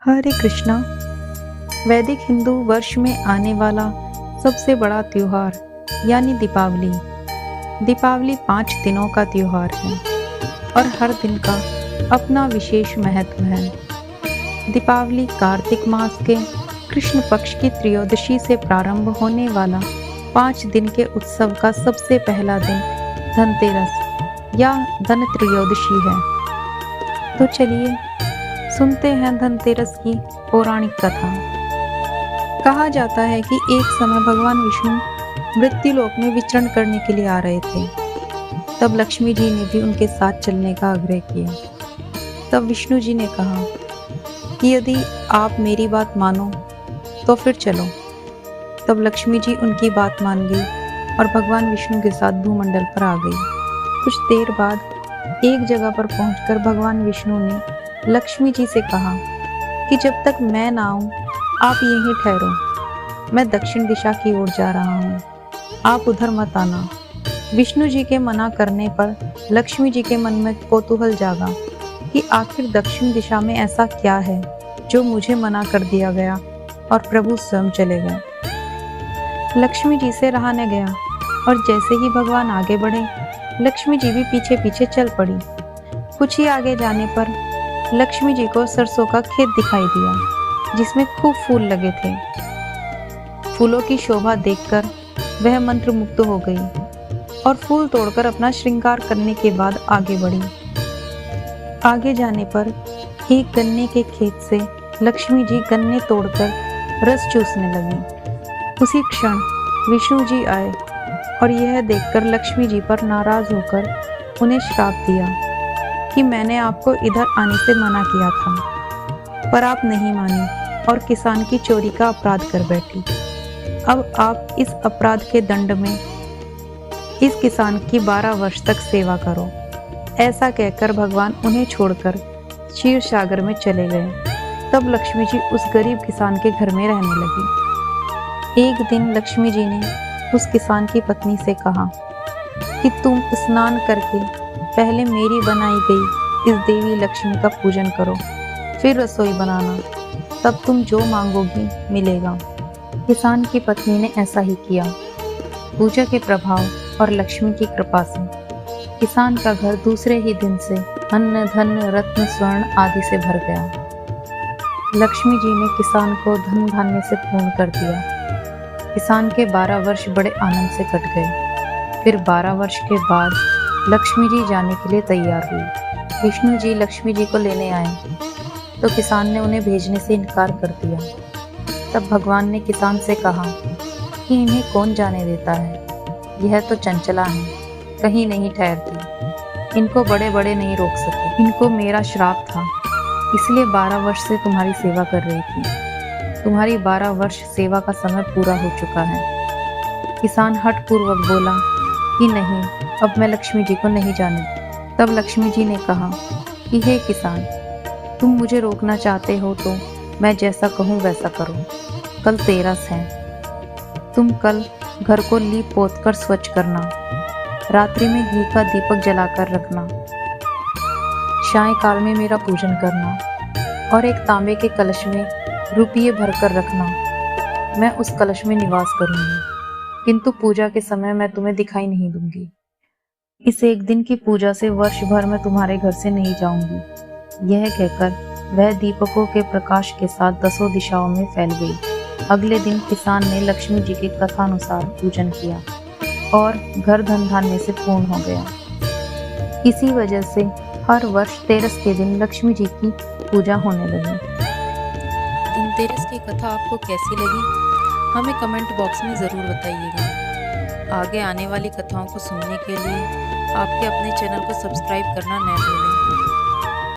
हरे कृष्णा। वैदिक हिंदू वर्ष में आने वाला सबसे बड़ा त्योहार यानी दीपावली। दीपावली 5 दिनों का त्योहार है और हर दिन का अपना विशेष महत्व है। दीपावली कार्तिक मास के कृष्ण पक्ष की त्रयोदशी से प्रारंभ होने वाला 5 दिन के उत्सव का सबसे पहला दिन धनतेरस या धन त्रयोदशी है। तो चलिए सुनते हैं धनतेरस की पौराणिक कथा। कहा जाता है कि एक समय भगवान विष्णु मृत्युलोक में विचरण करने के लिए आ रहे थे। तब लक्ष्मी जी ने भी उनके साथ चलने का आग्रह किया। तब विष्णु जी ने कहा कि यदि आप मेरी बात मानो तो फिर चलो। तब लक्ष्मी जी उनकी बात मान गई और भगवान विष्णु के साथ भूमंडल पर आ गई। कुछ देर बाद एक जगह पर पहुंचकर भगवान विष्णु ने लक्ष्मी जी से कहा कि जब तक मैं ना आऊं आप यहीं ठहरो, मैं दक्षिण दिशा की ओर जा रहा हूं, आप उधर मत आना। विष्णु जी के मना करने पर लक्ष्मी जी के मन में कौतूहल जागा कि आखिर दक्षिण दिशा में ऐसा क्या है जो मुझे मना कर दिया गया और प्रभु स्वयं चले गए। लक्ष्मी जी से रहा न गया और जैसे ही भगवान आगे बढ़े लक्ष्मी जी भी पीछे पीछे चल पड़ी। कुछ ही आगे जाने पर लक्ष्मी जी को सरसों का खेत दिखाई दिया जिसमें खूब फूल लगे थे। फूलों की शोभा देखकर वह मंत्र मुग्ध हो गई और फूल तोड़कर अपना श्रृंगार करने के बाद आगे बढ़ी। आगे जाने पर एक गन्ने के खेत से लक्ष्मी जी गन्ने तोड़कर रस चूसने लगी। उसी क्षण विष्णु जी आए और यह देखकर लक्ष्मी जी पर नाराज होकर उन्हें श्राप दिया कि मैंने आपको इधर आने से मना किया था, पर आप नहीं मानी और किसान की चोरी का अपराध कर बैठी। अब आप इस अपराध के दंड में इस किसान की 12 वर्ष तक सेवा करो। ऐसा कहकर भगवान उन्हें छोड़कर क्षीर सागर में चले गए। तब लक्ष्मी जी उस गरीब किसान के घर में रहने लगी। एक दिन लक्ष्मी जी ने उस किसान की पत्नी से कहा कि तुम स्नान करके पहले मेरी बनाई गई इस देवी लक्ष्मी का पूजन करो, फिर रसोई बनाना, तब तुम जो मांगोगी मिलेगा। किसान की पत्नी ने ऐसा ही किया। पूजा के प्रभाव और लक्ष्मी की कृपा से किसान का घर दूसरे ही दिन से अन्न धन रत्न स्वर्ण आदि से भर गया। लक्ष्मी जी ने किसान को धन धान्य से पूर्ण कर दिया। किसान के 12 वर्ष बड़े आनंद से कट गए। फिर 12 वर्ष के बाद लक्ष्मी जी जाने के लिए तैयार हुई। विष्णु जी लक्ष्मी जी को लेने आए तो किसान ने उन्हें भेजने से इनकार कर दिया। तब भगवान ने किसान से कहा कि इन्हें कौन जाने देता है, यह तो चंचला है, कहीं नहीं ठहरती, इनको बड़े बड़े नहीं रोक सके। इनको मेरा श्राप था, इसलिए 12 वर्ष से तुम्हारी सेवा कर रही थी। तुम्हारी 12 वर्ष सेवा का समय पूरा हो चुका है। किसान हठपूर्वक बोला कि नहीं, अब मैं लक्ष्मी जी को नहीं जाने। तब लक्ष्मी जी ने कहा कि हे किसान, तुम मुझे रोकना चाहते हो तो मैं जैसा कहूँ वैसा करो। कल तेरस है, तुम कल घर को लीप पोत कर स्वच्छ करना, रात्रि में घी का दीपक जलाकर रखना, सायंकाल में मेरा पूजन करना और एक तांबे के कलश में रुपये भरकर रखना। मैं उस कलश में निवास करूंगी, किंतु पूजा के समय मैं तुम्हें दिखाई नहीं दूंगी। इस एक दिन की पूजा से वर्ष भर में तुम्हारे घर से नहीं जाऊंगी। यह कहकर वह दीपकों के प्रकाश के साथ 10 दिशाओं में फैल गई। अगले दिन किसान ने लक्ष्मी जी के कथानुसार पूजन किया और घर धन धान्य से पूर्ण हो गया। इसी वजह से हर वर्ष तेरस के दिन लक्ष्मी जी की पूजा होने लगी। धनतेरस की कथा आपको कैसी लगी हमें कमेंट बॉक्स में ज़रूर बताइएगा। आगे आने वाली कथाओं को सुनने के लिए आपके अपने चैनल को सब्सक्राइब करना न भूलें।